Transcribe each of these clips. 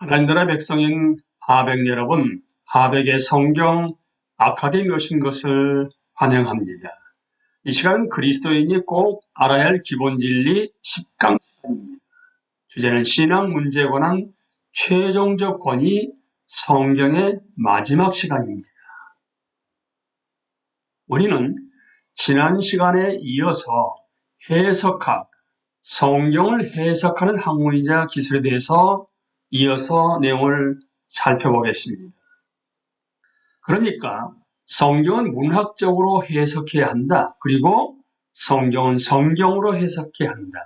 하나님 나라 백성인 하백 여러분, 하백의 성경 아카데미 오신 것을 환영합니다. 이 시간은 그리스도인이 꼭 알아야 할 기본 진리 10강 시간입니다. 주제는 신앙 문제에 관한 최종적 권위, 성경의 마지막 시간입니다. 우리는 지난 시간에 이어서 해석학, 성경을 해석하는 학문이자 기술에 대해서 이어서 내용을 살펴보겠습니다. 그러니까 성경은 문학적으로 해석해야 한다. 그리고 성경은 성경으로 해석해야 한다.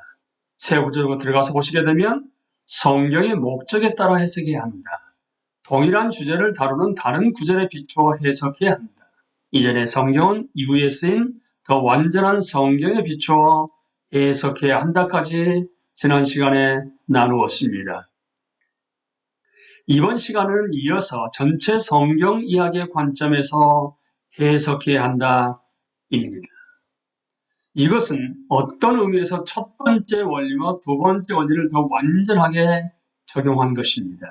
세 구절로 들어가서 보시게 되면 성경의 목적에 따라 해석해야 한다. 동일한 주제를 다루는 다른 구절에 비추어 해석해야 한다. 이전의 성경은 이후에 쓰인 더 완전한 성경에 비추어 해석해야 한다까지 지난 시간에 나누었습니다. 이번 시간은 이어서 전체 성경 이야기의 관점에서 해석해야 한다입니다. 이것은 어떤 의미에서 첫 번째 원리와 두 번째 원리를 더 완전하게 적용한 것입니다.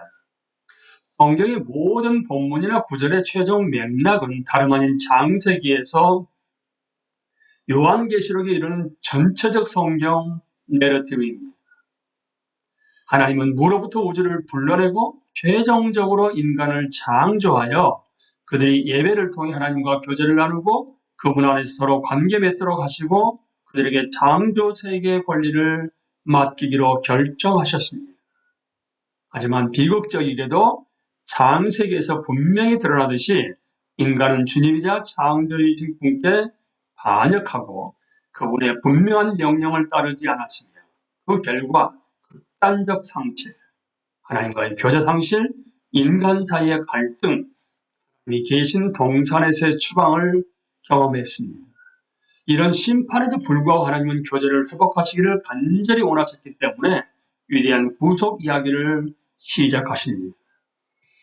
성경의 모든 본문이나 구절의 최종 맥락은 다름 아닌 창세기에서 요한계시록에 이르는 전체적 성경 내러티브입니다. 하나님은 무로부터 우주를 불러내고 최종적으로 인간을 창조하여 그들이 예배를 통해 하나님과 교제를 나누고 그분 안에서 서로 관계 맺도록 하시고 그들에게 창조 세계의 권리를 맡기기로 결정하셨습니다. 하지만 비극적이게도 창세기에서 분명히 드러나듯이 인간은 주님이자 창조주이신 분께 반역하고 그분의 분명한 명령을 따르지 않았습니다. 그 결과 극단적 상실, 하나님과의 교제 상실, 인간 사이의 갈등, 이 계신 동산에서의 추방을 경험했습니다. 이런 심판에도 불구하고 하나님은 교제를 회복하시기를 간절히 원하셨기 때문에 위대한 구속 이야기를 시작하십니다.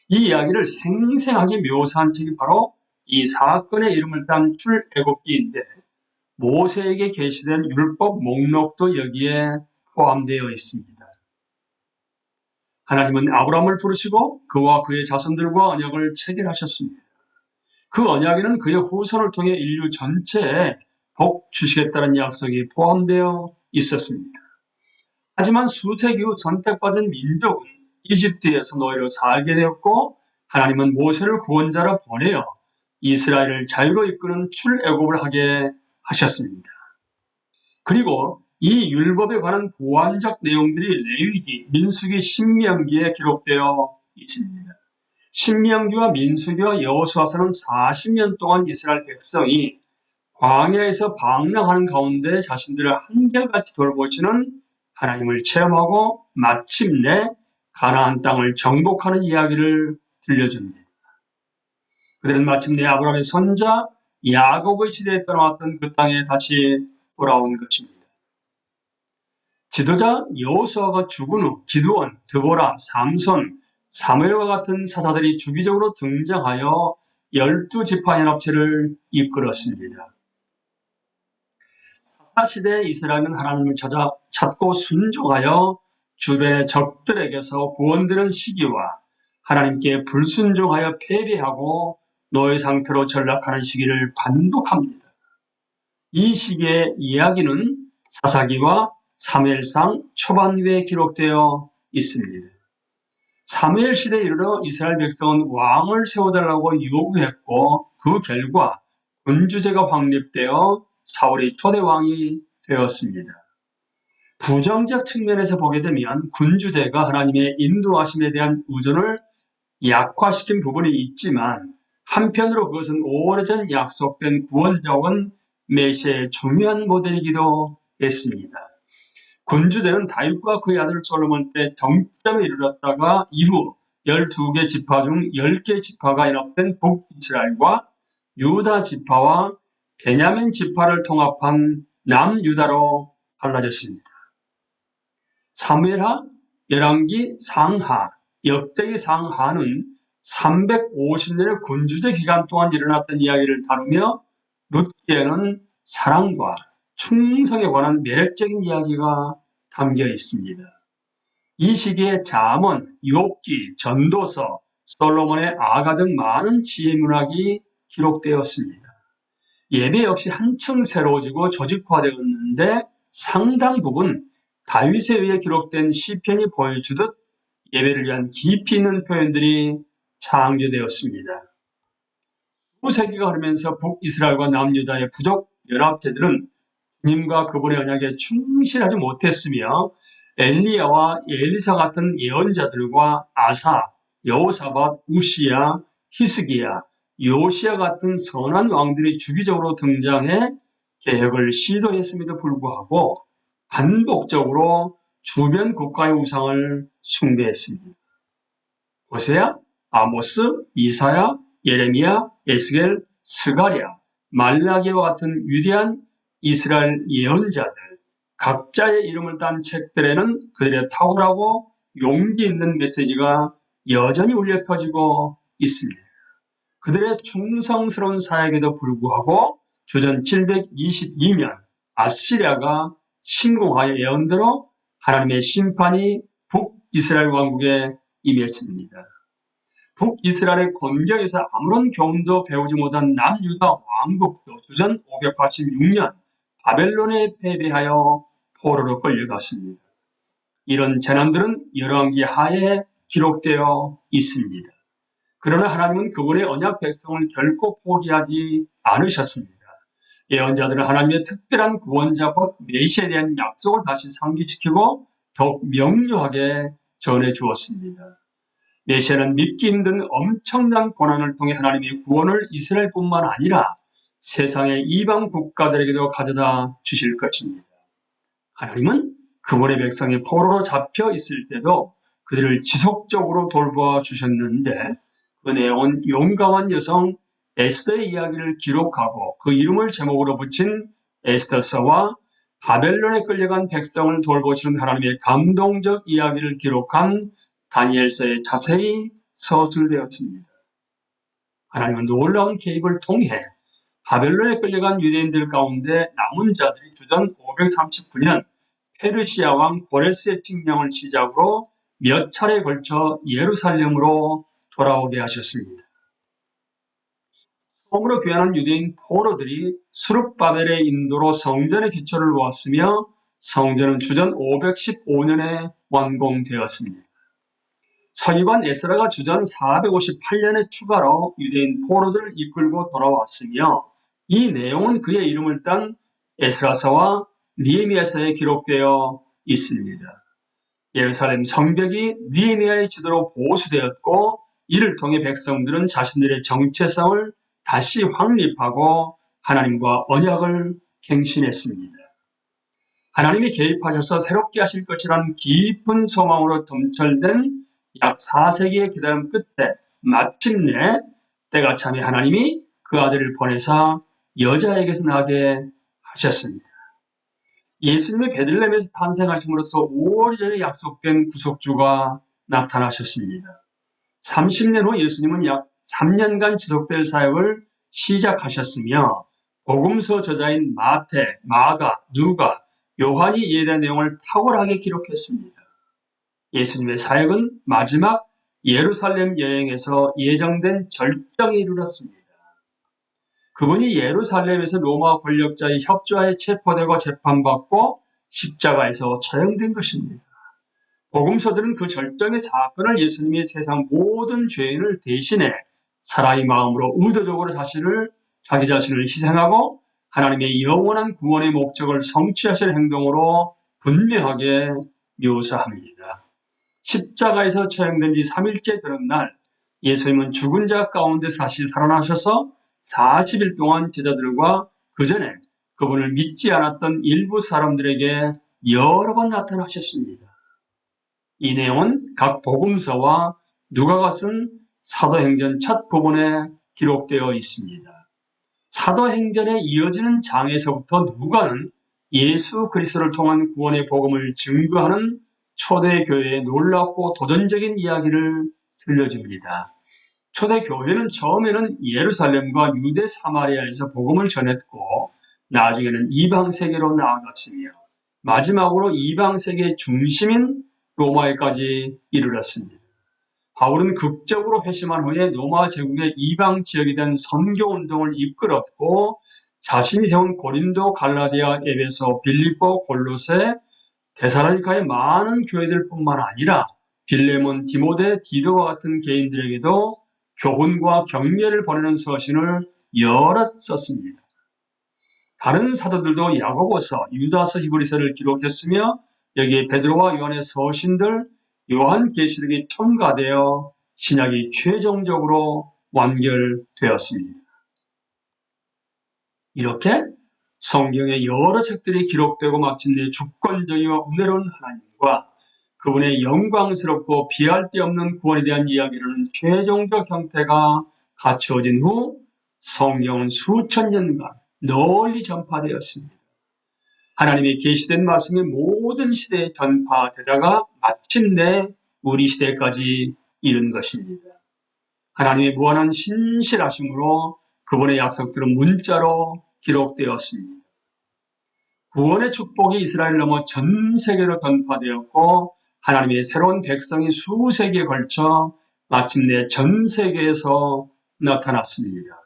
이 이야기를 생생하게 묘사한 책이 바로 이 사건의 이름을 딴 출애굽기인데 모세에게 계시된 율법 목록도 여기에 포함되어 있습니다. 하나님은 아브라함을 부르시고 그와 그의 자손들과 언약을 체결하셨습니다. 그 언약에는 그의 후손을 통해 인류 전체에 복 주시겠다는 약속이 포함되어 있었습니다. 하지만 수세기 후 선택받은 민족은 이집트에서 노예로 살게 되었고 하나님은 모세를 구원자로 보내어 이스라엘을 자유로 이끄는 출애굽을 하게 하셨습니다. 그리고 이 율법에 관한 보완적 내용들이 레위기, 민수기, 신명기에 기록되어 있습니다. 신명기와 민수기와 여호수아서는 40년 동안 이스라엘 백성이 광야에서 방랑하는 가운데 자신들을 한결같이 돌보시는 하나님을 체험하고 마침내 가나안 땅을 정복하는 이야기를 들려줍니다. 그들은 마침내 아브라함의 손자 야곱의 시대에 떠나왔던 그 땅에 다시 돌아온 것입니다. 지도자 여호수아가 죽은 후 기드온, 드보라, 삼손, 사무엘과 같은 사사들이 주기적으로 등장하여 12지파 연합체를 이끌었습니다. 사사시대의 이스라엘은 하나님을 찾고 순종하여 주변의 적들에게서 구원되는 시기와 하나님께 불순종하여 패배하고 노예 상태로 전락하는 시기를 반복합니다. 이 시기의 이야기는 사사기와 사무엘상 초반부에 기록되어 있습니다. 사무엘 시대에 이르러 이스라엘 백성은 왕을 세워달라고 요구했고 그 결과 군주제가 확립되어 사울이 초대 왕이 되었습니다. 부정적 측면에서 보게 되면 군주제가 하나님의 인도하심에 대한 의존을 약화시킨 부분이 있지만 한편으로 그것은 오래전 약속된 구원자원 메시아의 중요한 모델이기도 했습니다. 군주제는 다윗과 그의 아들 솔로몬 때 정점에 이르렀다가 이후 12개 지파 중 10개 지파가 연합된 북이스라엘과 유다 지파와 베냐민 지파를 통합한 남유다로 갈라졌습니다. 사무엘하, 열왕기 상하, 역대기 상하는 350년의 군주제 기간 동안 일어났던 이야기를 다루며 룻기에는 사랑과 충성에 관한 매력적인 이야기가 담겨 있습니다. 이 시기에 잠언, 욥기, 전도서, 솔로몬의 아가 등 많은 지혜 문학이 기록되었습니다. 예배 역시 한층 새로워지고 조직화되었는데 상당 부분 다윗에 의해 기록된 시편이 보여주듯 예배를 위한 깊이 있는 표현들이 창조되었습니다. 수세기가 흐르면서 북이스라엘과 남유다의 부족 연합체들은 주님과 그분의 언약에 충실하지 못했으며 엘리야와 엘리사 같은 예언자들과 아사, 여호사밧, 우시야, 히스기야, 요시야 같은 선한 왕들이 주기적으로 등장해 개혁을 시도했음에도 불구하고 반복적으로 주변 국가의 우상을 숭배했습니다. 호세야, 아모스, 이사야, 예레미야, 에스겔, 스가랴, 말라기와 같은 위대한 이스라엘 예언자들 각자의 이름을 딴 책들에는 그들의 탁월하고 용기 있는 메시지가 여전히 울려 퍼지고 있습니다. 그들의 충성스러운 사역에도 불구하고 주전 722년 아시리아가 침공하여 예언대로 하나님의 심판이 북이스라엘 왕국에 임했습니다. 북이스라엘의 권경에서 아무런 교훈도 배우지 못한 남유다 왕국도 주전 586년 바벨론에 패배하여 포로로 끌려갔습니다. 이런 재난들은 열왕기 하에 기록되어 있습니다. 그러나 하나님은 그분의 언약 백성을 결코 포기하지 않으셨습니다. 예언자들은 하나님의 특별한 구원자 곧 메시아에 대한 약속을 다시 상기시키고 더욱 명료하게 전해 주었습니다. 메시아는 믿기 힘든 엄청난 고난을 통해 하나님의 구원을 이스라엘뿐만 아니라 세상의 이방 국가들에게도 가져다 주실 것입니다. 하나님은 그분의 백성이 포로로 잡혀 있을 때도 그들을 지속적으로 돌보아 주셨는데 그 내용은 용감한 여성 에스더의 이야기를 기록하고 그 이름을 제목으로 붙인 에스더서와 바벨론에 끌려간 백성을 돌보시는 하나님의 감동적 이야기를 기록한 다니엘서에 자세히 서술되었습니다. 하나님은 놀라운 개입을 통해 바벨론에 끌려간 유대인들 가운데 남은 자들이 주전 539년 페르시아 왕 고레스의 칙령을 시작으로 몇 차례에 걸쳐 예루살렘으로 돌아오게 하셨습니다. 처음으로 귀환한 유대인 포로들이 수룹바벨의 인도로 성전의 기초를 놓았으며 성전은 주전 515년에 완공되었습니다. 서기관 에스라가 주전 458년에 추가로 유대인 포로들을 이끌고 돌아왔으며 이 내용은 그의 이름을 딴 에스라서와 느헤미야서에 기록되어 있습니다. 예루살렘 성벽이 느헤미야의 지도로 보수되었고 이를 통해 백성들은 자신들의 정체성을 다시 확립하고 하나님과 언약을 갱신했습니다. 하나님이 개입하셔서 새롭게 하실 것이라는 깊은 소망으로 점철된 약 4세기의 기다림 끝에 마침내 때가 참에 하나님이 그 아들을 보내사 여자에게서 나게 하셨습니다. 예수님이 베들레헴에서 탄생하심으로써 5월 전에 약속된 구속주가 나타나셨습니다. 30년 후 예수님은 약 3년간 지속될 사역을 시작하셨으며 복음서 저자인 마태, 마가, 누가, 요한이 이에 대한 내용을 탁월하게 기록했습니다. 예수님의 사역은 마지막 예루살렘 여행에서 예정된 절정에 이르렀습니다. 그분이 예루살렘에서 로마 권력자의 협조하에 체포되고 재판받고 십자가에서 처형된 것입니다. 복음서들은 그 절정의 사건을 예수님이 세상 모든 죄인을 대신해 사람의 마음으로 의도적으로 자기 자신을 희생하고 하나님의 영원한 구원의 목적을 성취하실 행동으로 분명하게 묘사합니다. 십자가에서 처형된 지 3일째 되는 날 예수님은 죽은 자 가운데 다시 살아나셔서 40일 동안 제자들과 그 전에 그분을 믿지 않았던 일부 사람들에게 여러 번 나타나셨습니다. 이 내용은 각 복음서와 누가가 쓴 사도행전 첫 부분에 기록되어 있습니다. 사도행전에 이어지는 장에서부터 누가는 예수 그리스도를 통한 구원의 복음을 증거하는 초대교회의 놀랍고 도전적인 이야기를 들려줍니다. 초대교회는 처음에는 예루살렘과 유대 사마리아에서 복음을 전했고 나중에는 이방세계로 나아갔으며 마지막으로 이방세계의 중심인 로마에까지 이르렀습니다. 바울은 극적으로 회심한 후에 로마 제국의 이방 지역에 대한 선교운동을 이끌었고 자신이 세운 고린도, 갈라디아, 에베소, 빌립보, 골로새, 데살로니가의 많은 교회들뿐만 아니라 빌레몬, 디모데, 디도와 같은 개인들에게도 교훈과 격려를 보내는 서신을 여러 썼습니다. 다른 사도들도 야고보서, 유다서, 히브리서를 기록했으며 여기에 베드로와 요한의 서신들, 요한계시록이 첨가되어 신약이 최종적으로 완결되었습니다. 이렇게 성경의 여러 책들이 기록되고 마침내 주권적이고 은혜로운 하나님과 그분의 영광스럽고 비할 데 없는 구원에 대한 이야기라는 최종적 형태가 갖추어진 후 성경은 수천 년간 널리 전파되었습니다. 하나님의 계시된 말씀이 모든 시대에 전파되다가 마침내 우리 시대까지 이른 것입니다. 하나님의 무한한 신실하심으로 그분의 약속들은 문자로 기록되었습니다. 구원의 축복이 이스라엘 넘어 전 세계로 전파되었고 하나님의 새로운 백성이 수세기에 걸쳐 마침내 전 세계에서 나타났습니다.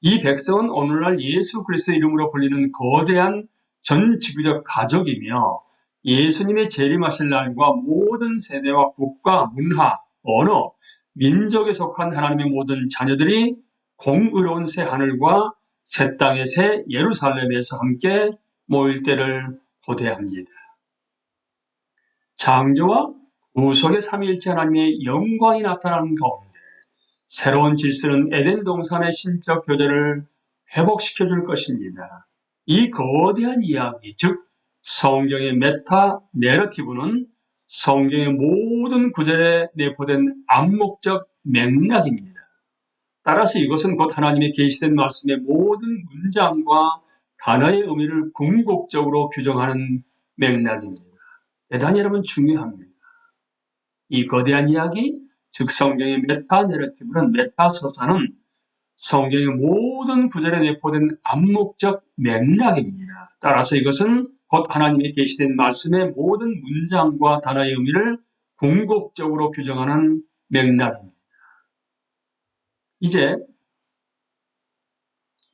이 백성은 오늘날 예수 그리스도의 이름으로 불리는 거대한 전 지구적 가족이며 예수님의 재림하실 날과 모든 세대와 국가, 문화, 언어, 민족에 속한 하나님의 모든 자녀들이 공의로운 새 하늘과 새 땅의 새 예루살렘에서 함께 모일 때를 고대합니다. 창조와 구속의 삼위일체 하나님의 영광이 나타나는 가운데 새로운 질서는 에덴 동산의 신적 교제를 회복시켜줄 것입니다. 이 거대한 이야기, 즉 성경의 메타 내러티브는 성경의 모든 구절에 내포된 암묵적 맥락입니다. 따라서 이것은 곧 하나님의 계시된 말씀의 모든 문장과 단어의 의미를 궁극적으로 규정하는 맥락입니다. 대단히 여러분 중요합니다. 이 거대한 이야기, 즉 성경의 메타 내러티브는 메타서사는 성경의 모든 구절에 내포된 암묵적 맥락입니다. 따라서 이것은 곧 하나님의 계시된 말씀의 모든 문장과 단어의 의미를 궁극적으로 규정하는 맥락입니다. 이제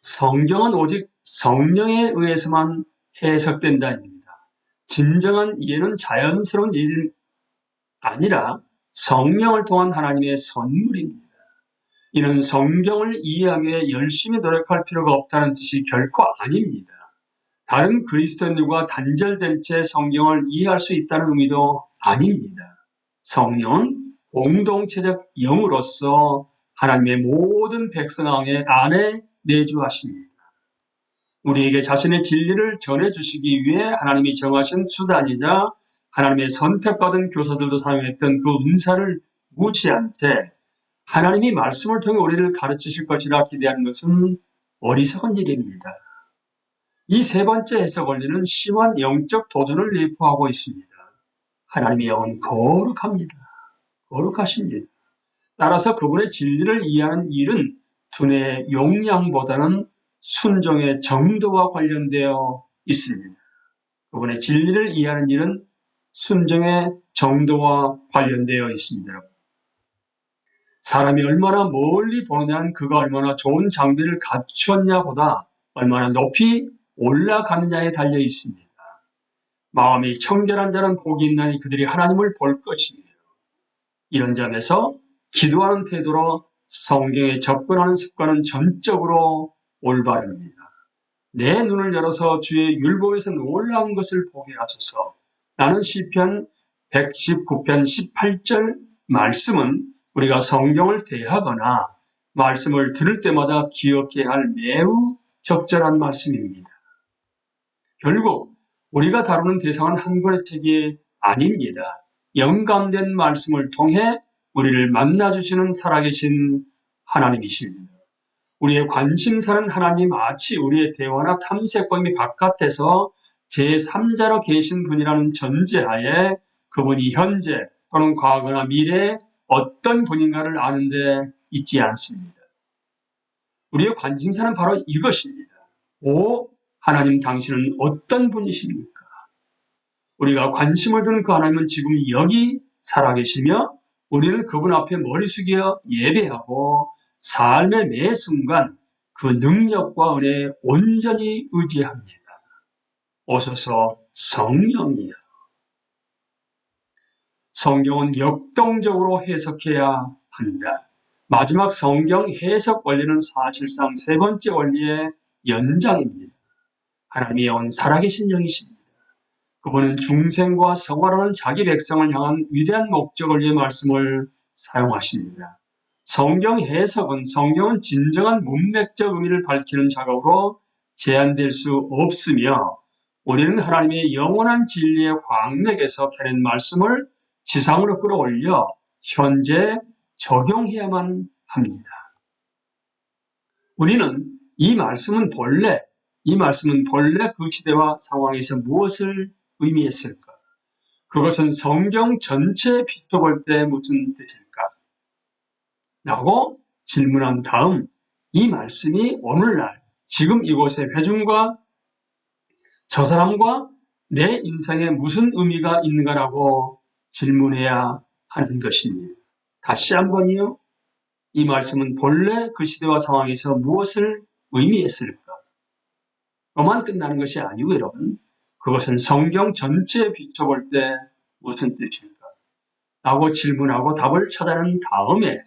성경은 오직 성령에 의해서만 해석된다입니다. 진정한 이해는 자연스러운 일이 아니라 성령을 통한 하나님의 선물입니다. 이는 성경을 이해하기 위해 열심히 노력할 필요가 없다는 뜻이 결코 아닙니다. 다른 그리스도인들과 단절된 채 성경을 이해할 수 있다는 의미도 아닙니다. 성령은 공동체적 영으로서 하나님의 모든 백성 안에 내주하십니다. 우리에게 자신의 진리를 전해주시기 위해 하나님이 정하신 수단이자 하나님의 선택받은 교사들도 사용했던 그 은사를 무시한 채 하나님이 말씀을 통해 우리를 가르치실 것이라 기대하는 것은 어리석은 일입니다. 이 세 번째 해석 원리는 심한 영적 도전을 내포하고 있습니다. 하나님의 영은 거룩합니다. 거룩하십니다. 따라서 그분의 진리를 이해하는 일은 두뇌의 용량보다는 순종의 정도와 관련되어 있습니다. 그분의 진리를 이해하는 일은 순종의 정도와 관련되어 있습니다. 사람이 얼마나 멀리 보느냐는 그가 얼마나 좋은 장비를 갖추었냐보다 얼마나 높이 올라가느냐에 달려 있습니다. 마음이 청결한 자는 복이 있나니 그들이 하나님을 볼 것이며 이런 점에서 기도하는 태도로 성경에 접근하는 습관은 전적으로 올바릅니다. 내 눈을 열어서 주의 율법에서 놀라운 것을 보게 하소서. 나는 시편 119편 18절 말씀은 우리가 성경을 대하거나 말씀을 들을 때마다 기억해야 할 매우 적절한 말씀입니다. 결국 우리가 다루는 대상은 한 권의 책이 아닙니다. 영감된 말씀을 통해 우리를 만나주시는 살아계신 하나님이십니다. 우리의 관심사는 하나님 마치 우리의 대화나 탐색 범위 바깥에서 제3자로 계신 분이라는 전제하에 그분이 현재 또는 과거나 미래에 어떤 분인가를 아는 데 있지 않습니다. 우리의 관심사는 바로 이것입니다. 오, 하나님 당신은 어떤 분이십니까? 우리가 관심을 두는 그 하나님은 지금 여기 살아계시며 우리는 그분 앞에 머리 숙여 예배하고 삶의 매 순간 그 능력과 은혜에 온전히 의지합니다. 오소서 성령이여. 성경은 역동적으로 해석해야 한다. 마지막 성경 해석 원리는 사실상 세 번째 원리의 연장입니다. 하나님이 온 살아계신 영이십니다. 그분은 중생과 성화라는 자기 백성을 향한 위대한 목적을 위해 말씀을 사용하십니다. 성경 해석은 성경은 진정한 문맥적 의미를 밝히는 작업으로 제한될 수 없으며 우리는 하나님의 영원한 진리의 광맥에서 캐낸 말씀을 지상으로 끌어올려 현재 적용해야만 합니다. 우리는 이 말씀은 본래 그 시대와 상황에서 무엇을 의미했을까? 그것은 성경 전체에 비춰볼 때 무슨 뜻일까? 라고 질문한 다음 이 말씀이 오늘날 지금 이곳의 회중과 저 사람과 내 인생에 무슨 의미가 있는가라고 질문해야 하는 것입니다. 다시 한번요. 이 말씀은 본래 그 시대와 상황에서 무엇을 의미했을까? 로만 끝나는 것이 아니고 여러분, 그것은 성경 전체에 비춰볼 때 무슨 뜻일까? 라고 질문하고 답을 찾아낸 다음에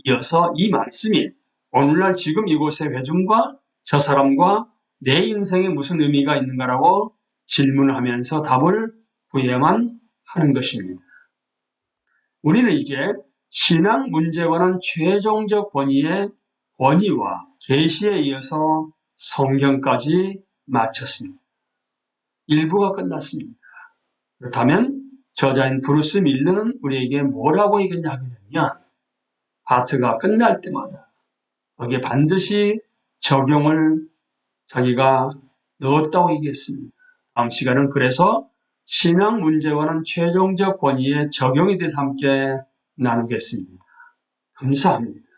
이어서 이 말씀이 오늘날 지금 이곳의 회중과 저 사람과 내 인생에 무슨 의미가 있는가라고 질문하면서 답을 구해야만 하는 것입니다. 우리는 이제 신앙 문제에 관한 최종적 권위와 계시에 이어서 성경까지 마쳤습니다. 일부가 끝났습니다. 그렇다면 저자인 브루스 밀러는 우리에게 뭐라고 얘기했냐 하게 되면 파트가 끝날 때마다 거기에 반드시 적용을 자기가 넣었다고 얘기했습니다. 다음 시간은 그래서 신앙 문제에 관한 최종적 권위의 적용에 대해서 함께 나누겠습니다. 감사합니다.